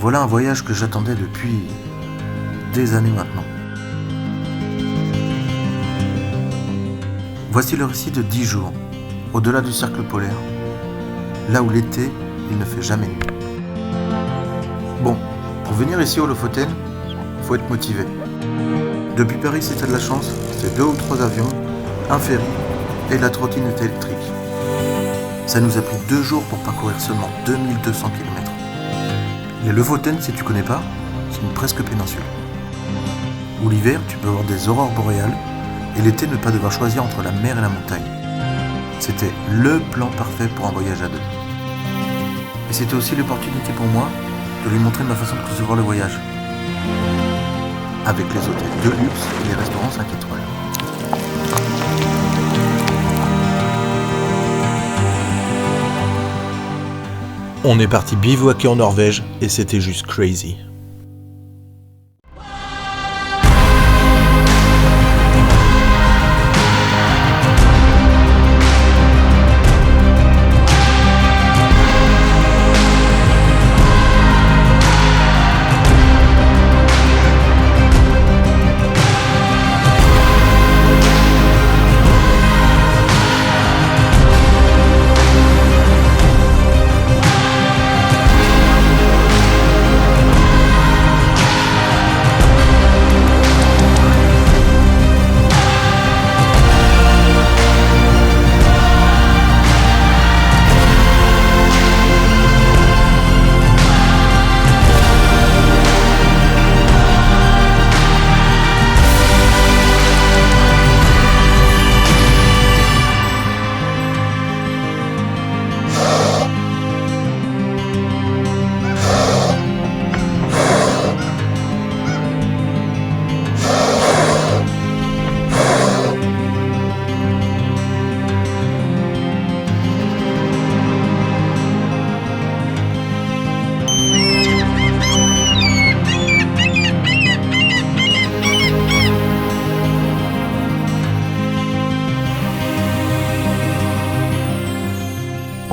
Voilà un voyage que j'attendais depuis des années maintenant. Voici le récit de 10 jours, au-delà du cercle polaire, là où l'été, il ne fait jamais nuit. Bon, pour venir ici au Lofoten, il faut être motivé. Depuis Paris, si t'as de la chance, c'est 2 ou 3 avions, un ferry et de la trottinette électrique. Ça nous a pris 2 jours pour parcourir seulement 2200 km. Les Lofoten, si tu connais pas, c'est une presque péninsule. Où l'hiver, tu peux avoir des aurores boréales et l'été, ne pas devoir choisir entre la mer et la montagne. C'était le plan parfait pour un voyage à 2. Et c'était aussi l'opportunité pour moi de lui montrer ma façon de concevoir le voyage. Avec les hôtels de luxe et les restaurants 5 étoiles. On est parti bivouaquer en Norvège et c'était juste crazy.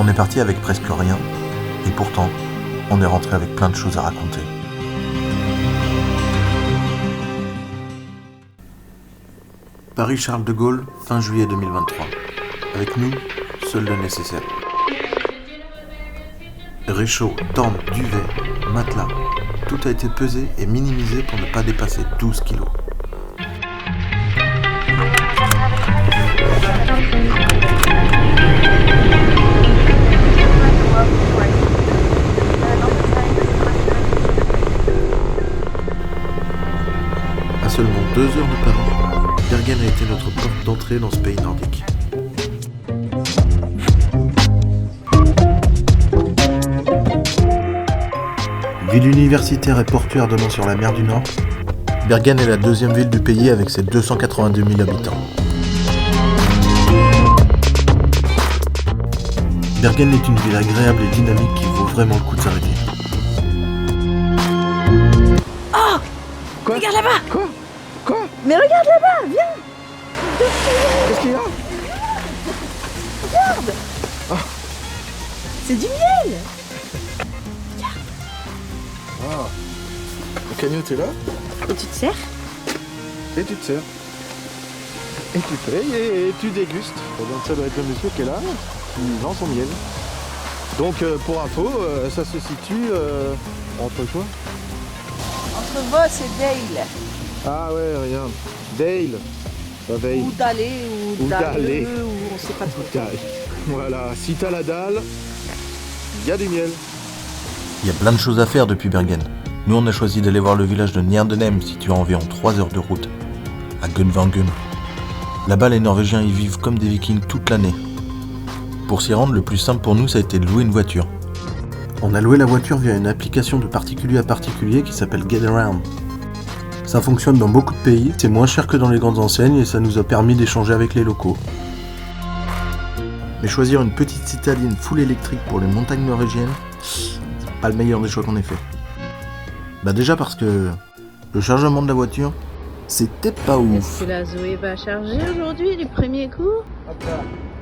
On est parti avec presque rien, et pourtant, on est rentré avec plein de choses à raconter. Paris-Charles de Gaulle, fin juillet 2023. Avec nous, seul le nécessaire. Réchaud, tente, duvet, matelas, tout a été pesé et minimisé pour ne pas dépasser 12 kilos. À seulement 2 heures de Paris, Bergen a été notre porte d'entrée dans ce pays nordique. Ville universitaire et portuaire donnant sur la mer du Nord, Bergen est la 2e ville du pays avec ses 282 000 habitants. Bergen est une ville agréable et dynamique qui vaut vraiment le coup de s'arrêter. Oh! Quoi? Regarde là-bas! Quoi? Mais regarde là-bas, viens! Qu'est-ce qu'il y a? Regarde! Ah. C'est du miel! Ah. Le cagnotte est là, Et tu te sers? et tu te sers. Et tu payes et tu dégustes. Donc ça doit être le monsieur qui est là, qui vend son miel. Donc pour info, ça se situe entre quoi? Entre Voss et Dale. Ah ouais, regarde. Dale. Pas Veil. Ou d'aller, Ou d'aller. ou on sait pas trop. Dale. Voilà, si t'as la dalle, il y a du miel. Il y a plein de choses à faire depuis Bergen. Nous, on a choisi d'aller voir le village de Njerdenem, situé à environ 3 heures de route, à Gunvangen. Là-bas, les Norvégiens y vivent comme des Vikings toute l'année. Pour s'y rendre, le plus simple pour nous, ça a été de louer une voiture. On a loué la voiture via une application de particulier à particulier qui s'appelle GetAround. Ça fonctionne dans beaucoup de pays, c'est moins cher que dans les grandes enseignes et ça nous a permis d'échanger avec les locaux. Mais choisir une petite citadine full électrique pour les montagnes norvégiennes, c'est pas le meilleur des choix qu'on ait fait. Bah déjà parce que le chargement de la voiture, c'était pas ouf. Est-ce que la Zoé va charger aujourd'hui du premier coup? Hop là,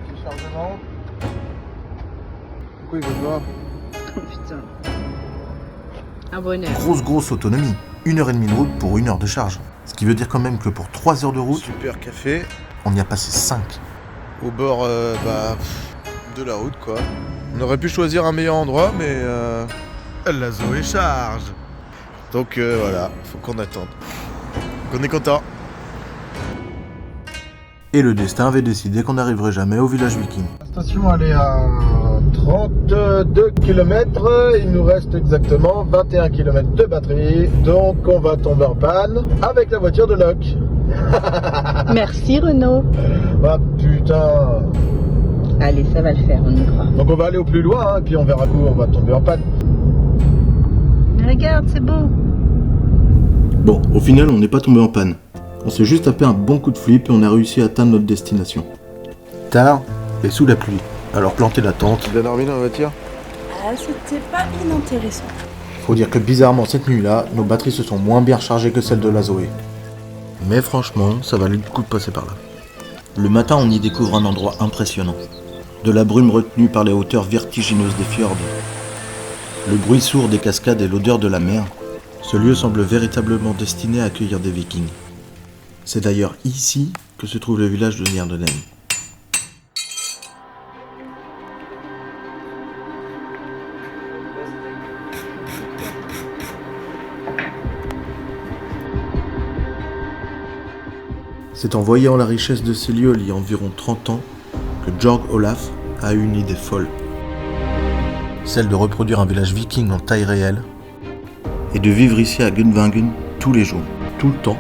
petit chargement. Pourquoi il veut pas? Oh putain. Un bonheur. Grosse autonomie. 1h30 de route pour 1 heure de charge. Ce qui veut dire quand même que pour 3 heures de route, Super café. on y a passé 5. Au bord de la route, quoi. On aurait pu choisir un meilleur endroit, mais la Zoé charge. Donc voilà, faut qu'on attende. Donc on est content. Et le destin avait décidé qu'on n'arriverait jamais au village viking. La station elle est à 32 km, il nous reste exactement 21 km de batterie, donc on va tomber en panne avec la voiture de Locke. Merci Renaud. Ah putain. Allez, ça va le faire, on y croit. Donc on va aller au plus loin, hein, puis on verra où on va tomber en panne. Mais regarde, c'est beau. Bon, au final, on n'est pas tombé en panne. On s'est juste tapé un bon coup de flip et on a réussi à atteindre notre destination. Tard et sous la pluie. Alors plantez la tente. Tu as dormi dans la voiture? Ah, c'était pas inintéressant. Faut dire que bizarrement, cette nuit-là, nos batteries se sont moins bien rechargées que celles de la Zoé. Mais franchement, ça valait le coup de passer par là. Le matin, on y découvre un endroit impressionnant. De la brume retenue par les hauteurs vertigineuses des fjords. Le bruit sourd des cascades et l'odeur de la mer. Ce lieu semble véritablement destiné à accueillir des vikings. C'est d'ailleurs ici que se trouve le village de Niardonem. C'est en voyant la richesse de ces lieux il y a environ 30 ans que Jörg Olaf a eu une idée folle. Celle de reproduire un village viking en taille réelle et de vivre ici à Gudvangen tous les jours, tout le temps,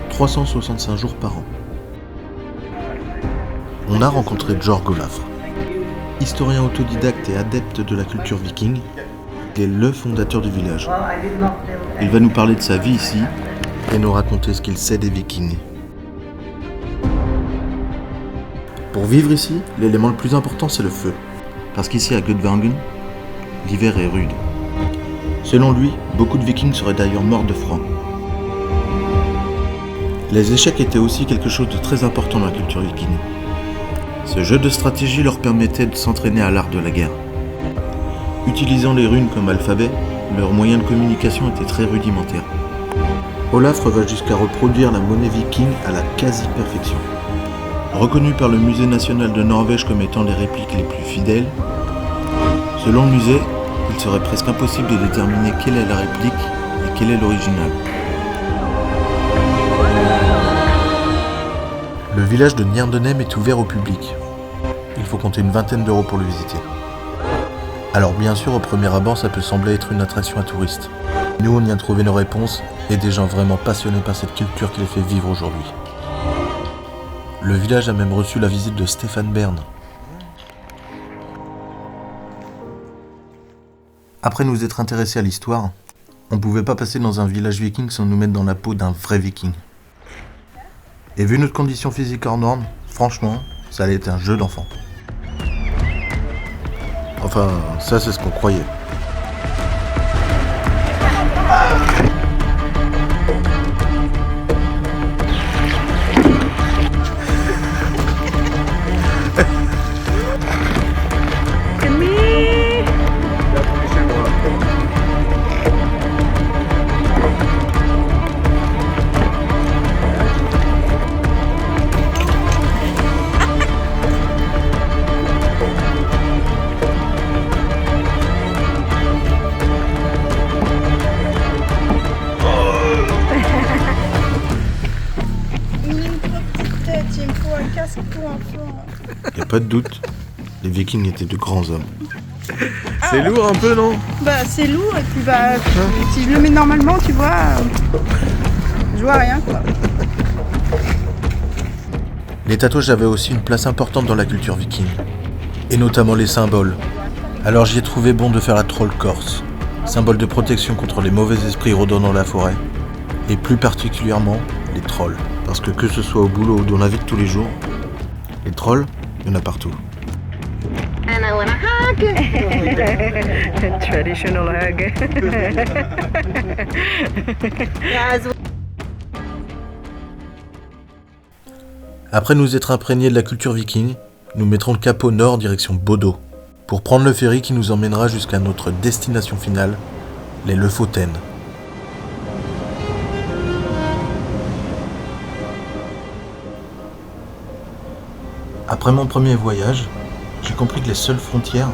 365 jours par an. On a rencontré Jörg Olaf. Historien autodidacte et adepte de la culture viking, il est le fondateur du village. Il va nous parler de sa vie ici et nous raconter ce qu'il sait des vikings. Pour vivre ici, l'élément le plus important c'est le feu. Parce qu'ici à Gudvangen, l'hiver est rude. Selon lui, beaucoup de vikings seraient d'ailleurs morts de froid. Les échecs étaient aussi quelque chose de très important dans la culture viking. Ce jeu de stratégie leur permettait de s'entraîner à l'art de la guerre. Utilisant les runes comme alphabet, leurs moyens de communication étaient très rudimentaires. Olaf va jusqu'à reproduire la monnaie viking à la quasi-perfection. Reconnu par le musée national de Norvège comme étant les répliques les plus fidèles, selon le musée, il serait presque impossible de déterminer quelle est la réplique et quel est l'original. Le village de Niardonem est ouvert au public. Il faut compter une vingtaine d'euros pour le visiter. Alors bien sûr, au premier abord, ça peut sembler être une attraction à touristes. Nous, on y a trouvé nos réponses et des gens vraiment passionnés par cette culture qui les fait vivre aujourd'hui. Le village a même reçu la visite de Stéphane Bern. Après nous être intéressés à l'histoire, on pouvait pas passer dans un village viking sans nous mettre dans la peau d'un vrai viking. Et vu notre condition physique hors norme, franchement, ça allait être un jeu d'enfant. Enfin, ça c'est ce qu'on croyait. Y a pas de doute, les vikings étaient de grands hommes. C'est lourd un peu, non? Bah c'est lourd et puis bah si je le mets normalement tu vois je vois rien quoi. Les tatouages avaient aussi une place importante dans la culture viking, et notamment les symboles. Alors j'y ai trouvé bon de faire la troll corse, symbole de protection contre les mauvais esprits rôdant dans la forêt, et plus particulièrement les trolls, parce que ce soit au boulot ou dans la vie de tous les jours, les trolls, il y en a partout. And I want a hug. Traditional hug. Après nous être imprégnés de la culture viking, nous mettrons le cap au nord direction Bodo, pour prendre le ferry qui nous emmènera jusqu'à notre destination finale, les Lofoten. Après mon premier voyage, j'ai compris que les seules frontières,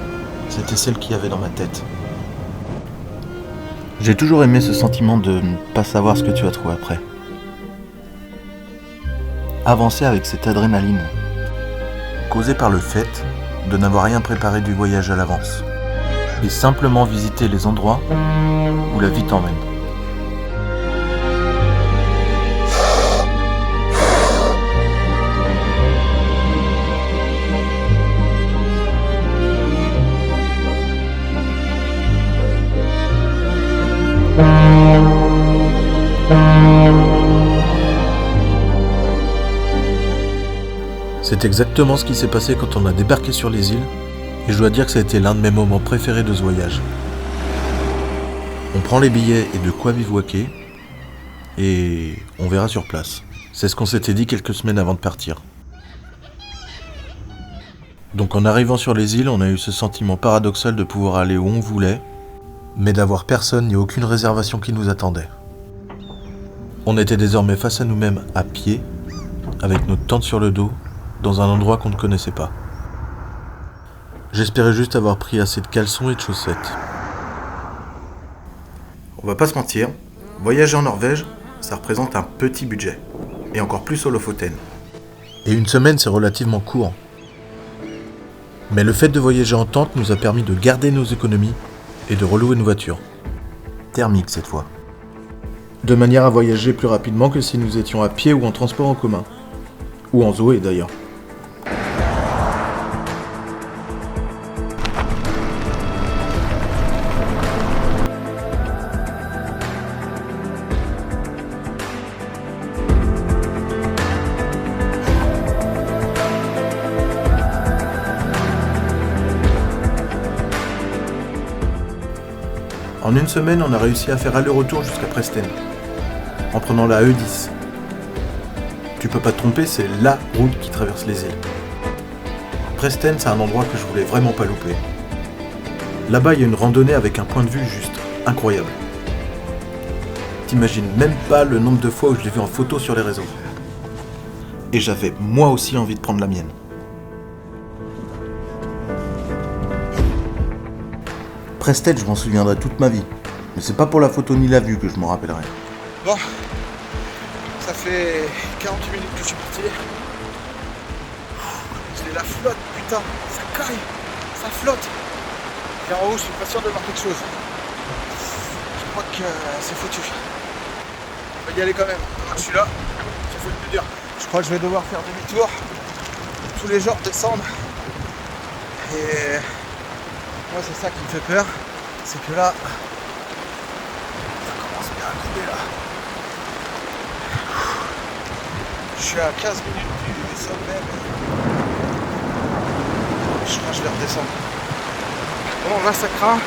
c'était celles qu'il y avait dans ma tête. J'ai toujours aimé ce sentiment de ne pas savoir ce que tu vas trouver après. Avancer avec cette adrénaline, causée par le fait de n'avoir rien préparé du voyage à l'avance, et simplement visiter les endroits où la vie t'emmène. C'est exactement ce qui s'est passé quand on a débarqué sur les îles, et je dois dire que ça a été l'un de mes moments préférés de ce voyage. On prend les billets et de quoi bivouaquer, et on verra sur place. C'est ce qu'on s'était dit quelques semaines avant de partir. Donc en arrivant sur les îles, on a eu ce sentiment paradoxal de pouvoir aller où on voulait, mais d'avoir personne ni aucune réservation qui nous attendait. On était désormais face à nous-mêmes à pied, avec notre tente sur le dos, dans un endroit qu'on ne connaissait pas. J'espérais juste avoir pris assez de caleçons et de chaussettes. On va pas se mentir, voyager en Norvège, ça représente un petit budget, et encore plus au Lofoten. Et une semaine, c'est relativement court. Mais le fait de voyager en tente nous a permis de garder nos économies et de relouer nos voitures. Thermiques cette fois. De manière à voyager plus rapidement que si nous étions à pied ou en transport en commun. Ou en Zoé d'ailleurs. En une semaine, on a réussi à faire aller-retour jusqu'à Preston, en prenant la E10. Tu peux pas te tromper, c'est LA route qui traverse les îles. Preston, c'est un endroit que je voulais vraiment pas louper. Là-bas, il y a une randonnée avec un point de vue juste incroyable. T'imagines même pas le nombre de fois où je l'ai vu en photo sur les réseaux. Et j'avais moi aussi envie de prendre la mienne. Preston, je m'en souviendrai toute ma vie. Mais c'est pas pour la photo ni la vue que je m'en rappellerai. Bon, ça fait 48 minutes que je suis parti. J'ai la flotte, putain, ça caille, ça flotte. Et en haut, je suis pas sûr de voir quelque chose. Je crois que c'est foutu. On va y aller quand même. Je suis là, j'ai fait le plus dur. Je crois que je vais devoir faire demi-tour. Tous les jours descendre. Et moi, c'est ça qui me fait peur. C'est que là, ça commence bien à couler là. Je suis à 15 minutes du sommet. Je crois que je vais redescendre. Bon, là ça craint. Je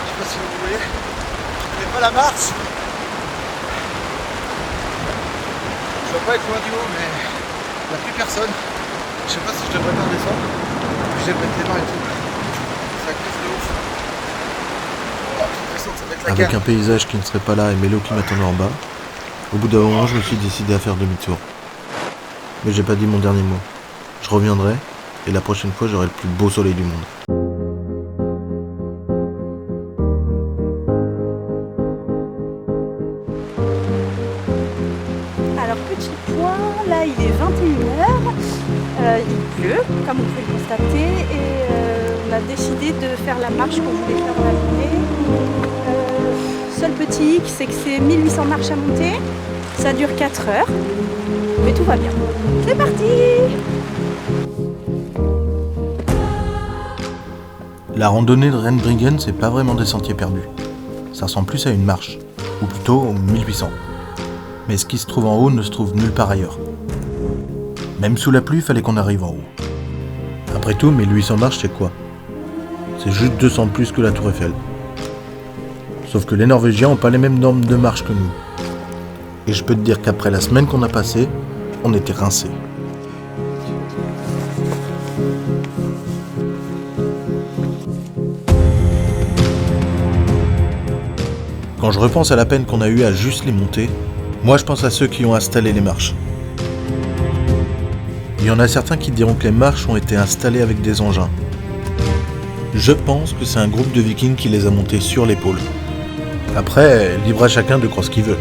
sais pas si vous voyez. Je connais pas la marche. Je dois pas être loin du haut, mais il n'y a plus personne. Je sais pas si je devrais pas redescendre. Puis j'ai mettre les mains et tout. Ça glisse de ouf. Oh, j'ai l'impression que ça va être la Avec guerre. un paysage qui ne serait pas là et Mélo qui m'attendait en bas, au bout d'un moment, je me suis décidé à faire demi-tour. Mais j'ai pas dit mon dernier mot. Je reviendrai, et la prochaine fois, j'aurai le plus beau soleil du monde. Alors petit point, là il est 21h, il pleut comme vous pouvez le constater et on a décidé de faire la marche qu'on voulait faire dans la journée. Seul petit hic, c'est que c'est 1800 marches à monter, ça dure 4 heures, mais tout va bien. C'est parti! La randonnée de Rennbriggen, c'est pas vraiment des sentiers perdus. Ça ressemble plus à une marche, ou plutôt 1800. Mais ce qui se trouve en haut ne se trouve nulle part ailleurs. Même sous la pluie, il fallait qu'on arrive en haut. Après tout, 1800 marches, c'est quoi? C'est juste 200 de plus que la Tour Eiffel. Sauf que les Norvégiens n'ont pas les mêmes normes de marche que nous. Et je peux te dire qu'après la semaine qu'on a passée, on était rincés. Quand je repense à la peine qu'on a eue à juste les monter, moi je pense à ceux qui ont installé les marches. Il y en a certains qui diront que les marches ont été installées avec des engins. Je pense que c'est un groupe de vikings qui les a montées sur l'épaule. Après, libre à chacun de croire ce qu'il veut.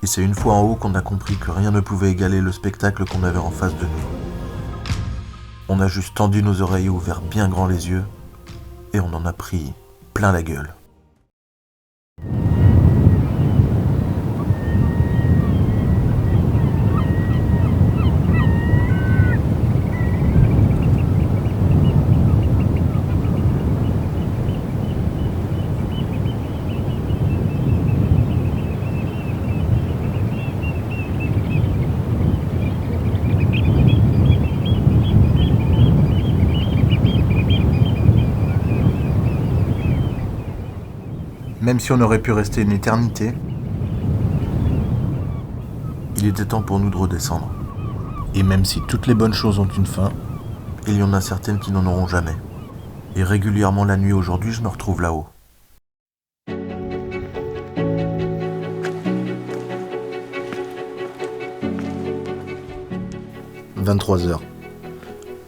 Et c'est une fois en haut qu'on a compris que rien ne pouvait égaler le spectacle qu'on avait en face de nous. On a juste tendu nos oreilles et ouvert bien grand les yeux, et on en a pris plein la gueule. Même si on aurait pu rester une éternité, il était temps pour nous de redescendre. Et même si toutes les bonnes choses ont une fin, il y en a certaines qui n'en auront jamais. Et régulièrement la nuit aujourd'hui, je me retrouve là-haut. 23h.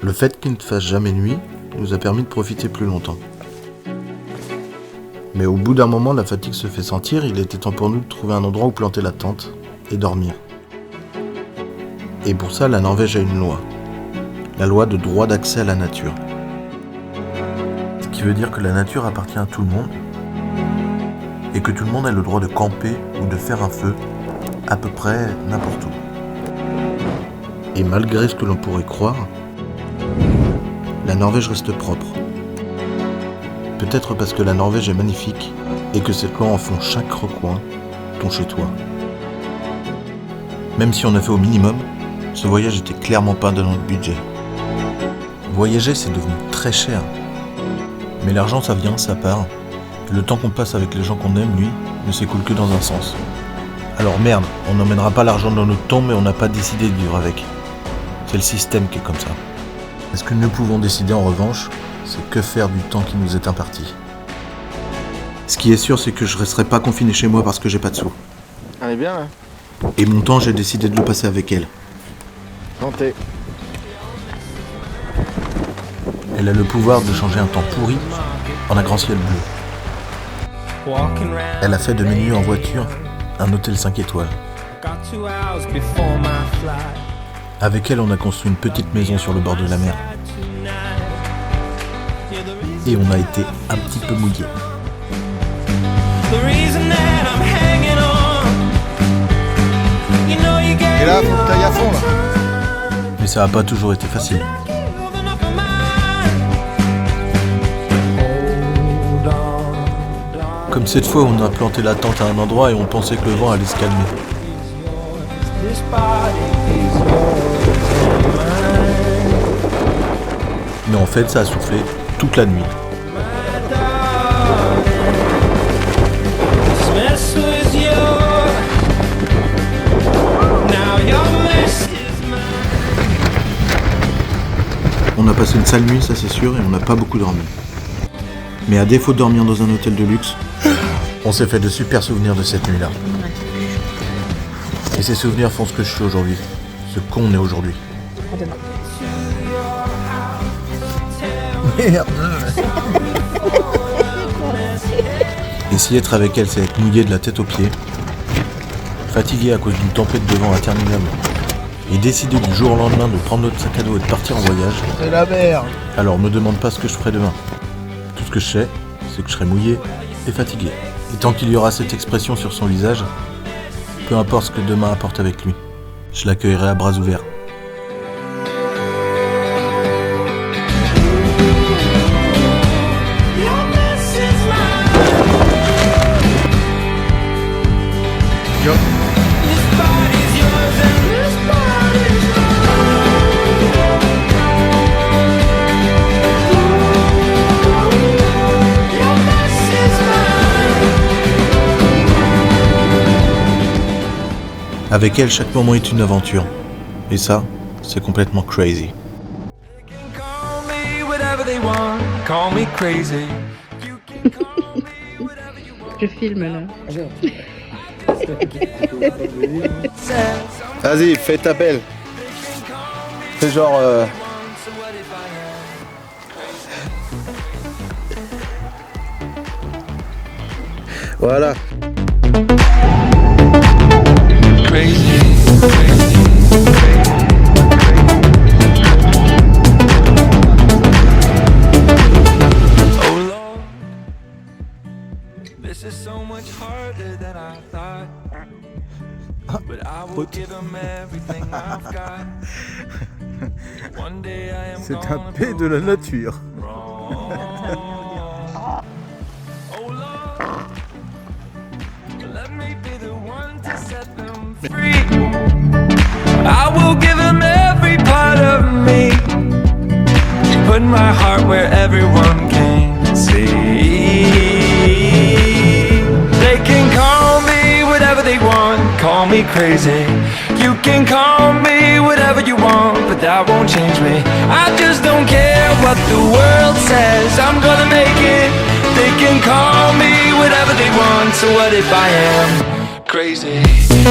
Le fait qu'il ne fasse jamais nuit nous a permis de profiter plus longtemps. Mais au bout d'un moment, la fatigue se fait sentir, il était temps pour nous de trouver un endroit où planter la tente et dormir. Et pour ça, la Norvège a une loi. La loi de droit d'accès à la nature. Ce qui veut dire que la nature appartient à tout le monde et que tout le monde a le droit de camper ou de faire un feu à peu près n'importe où. Et malgré ce que l'on pourrait croire, la Norvège reste propre. Peut-être parce que la Norvège est magnifique et que cette loi enfonce chaque recoin, ton chez toi. Même si on a fait au minimum, ce voyage était clairement pas dans notre budget. Voyager, c'est devenu très cher. Mais l'argent, ça vient, ça part. Et le temps qu'on passe avec les gens qu'on aime, lui, ne s'écoule que dans un sens. Alors merde, on n'emmènera pas l'argent dans notre tombe et on n'a pas décidé de vivre avec. C'est le système qui est comme ça. Et ce que nous pouvons décider en revanche, c'est que faire du temps qui nous est imparti. Ce qui est sûr, c'est que je resterai pas confiné chez moi parce que j'ai pas de sous. Elle est bien là. Et mon temps, j'ai décidé de le passer avec elle. Santé. Elle a le pouvoir de changer un temps pourri en un grand ciel bleu. Elle a fait de mes nuits en voiture un hôtel 5 étoiles. Avec elle, on a construit une petite maison sur le bord de la mer. Et on a été un petit peu mouillés. Et là, faut que t'ailles à fond là. Mais ça n'a pas toujours été facile. Comme cette fois où on a planté la tente à un endroit et on pensait que le vent allait se calmer. Mais en fait, ça a soufflé toute la nuit. On a passé une sale nuit, ça c'est sûr, et on n'a pas beaucoup dormi. Mais à défaut de dormir dans un hôtel de luxe, on s'est fait de super souvenirs de cette nuit-là. Et ces souvenirs font ce que je suis aujourd'hui, ce qu'on est aujourd'hui. À demain. Merde. Et si être avec elle, c'est être mouillé de la tête aux pieds, fatigué à cause d'une tempête de vent interminable, et décider du jour au lendemain de prendre notre sac à dos et de partir en voyage, C'est la merde. alors me demande pas ce que je ferai demain. Tout ce que je sais, c'est que je serai mouillé et fatigué. Et tant qu'il y aura cette expression sur son visage, peu importe ce que demain apporte avec lui, je l'accueillerai à bras ouverts. Avec elle, chaque moment est une aventure. Et ça, c'est complètement crazy. Call me whatever they want, call me crazy. You can call me whatever you want. Je filme là. Vas-y, fais ta belle. Fais genre... Voilà. Crazy. Oh Lord, this is so much harder than I thought. But I will give them everything I've got. One day I am C'est un gonna paix de la nature. Oh Lord, let me be the one to set them free. I will give them every part of me. Put my heart where everyone can see. They can call me whatever they want, call me crazy. You can call me whatever you want, but that won't change me. I just don't care what the world says, I'm gonna make it. They can call me whatever they want, so what if I am crazy? Crazy.